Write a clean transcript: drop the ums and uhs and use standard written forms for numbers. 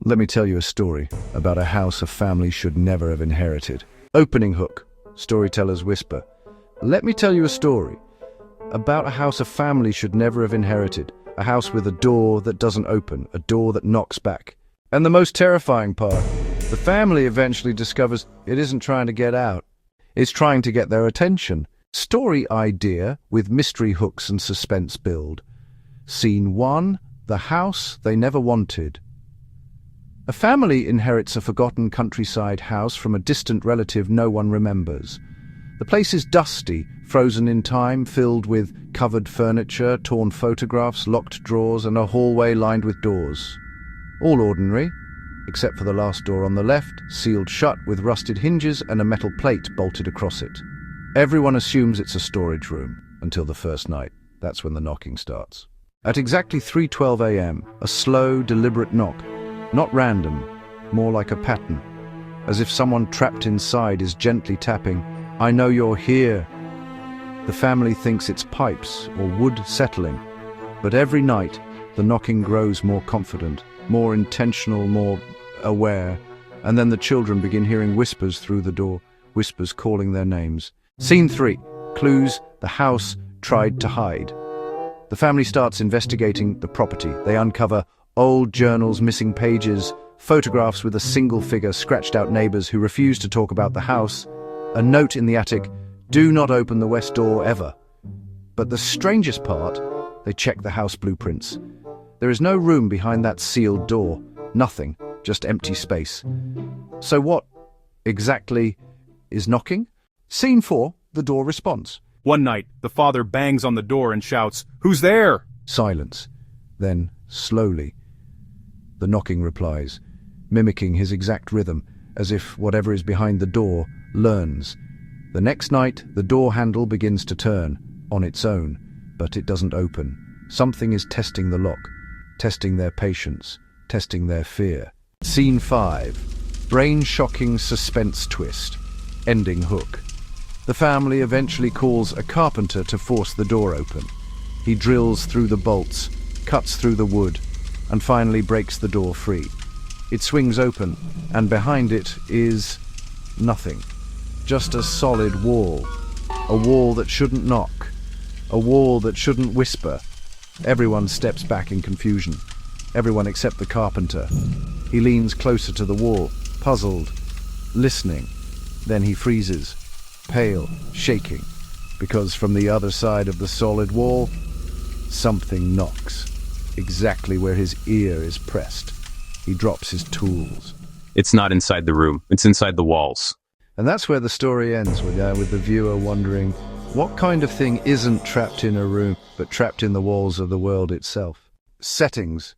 Let me tell you a story about a house a family should never have inherited. Opening hook, storyteller's whisper. Let me tell you a story about a house a family should never have inherited. A house with a door that doesn't open, a door that knocks back. And the most terrifying part, the family eventually discovers it isn't trying to get out. It's trying to get their attention. Story idea with mystery hooks and suspense build. Scene 1, the house they never wanted. A family inherits a forgotten countryside house from a distant relative no one remembers. The place is dusty, frozen in time, filled with covered furniture, torn photographs, locked drawers, and a hallway lined with doors. All ordinary, except for the last door on the left, sealed shut with rusted hinges and a metal plate bolted across it. Everyone assumes it's a storage room, until the first night. That's when the knocking starts. At exactly 3:12 a.m., a slow, deliberate knock. Not random, more like a pattern, as if someone trapped inside is gently tapping, "I know you're here." The family thinks it's pipes or wood settling, but every night the knocking grows more confident, more intentional, more aware, and then the children begin hearing whispers through the door, whispers calling their names. Scene 3, clues the house tried to hide. The family starts investigating the property. They uncover old journals, missing pages, photographs with a single figure, scratched out neighbors who refuse to talk about the house, a note in the attic, "Do not open the west door ever." But the strangest part, they check the house blueprints. There is no room behind that sealed door, nothing, just empty space. So what exactly is knocking? Scene 4, the door responds. One night, the father bangs on the door and shouts, "Who's there?" Silence. Then, slowly, the knocking replies, mimicking his exact rhythm, as if whatever is behind the door learns. The next night, the door handle begins to turn, on its own, but it doesn't open. Something is testing the lock, testing their patience, testing their fear. Scene 5, brain-shocking suspense twist, ending hook. The family eventually calls a carpenter to force the door open. He drills through the bolts, cuts through the wood, and finally breaks the door free. It swings open, and behind it is nothing. Just a solid wall. A wall that shouldn't knock. A wall that shouldn't whisper. Everyone steps back in confusion. Everyone except the carpenter. He leans closer to the wall, puzzled, listening. Then he freezes, pale, shaking, because from the other side of the solid wall, something knocks, exactly where his ear is pressed. He drops his tools. It's not inside the room, it's inside the walls. And that's where the story ends, with the viewer wondering, what kind of thing isn't trapped in a room, but trapped in the walls of the world itself? Settings.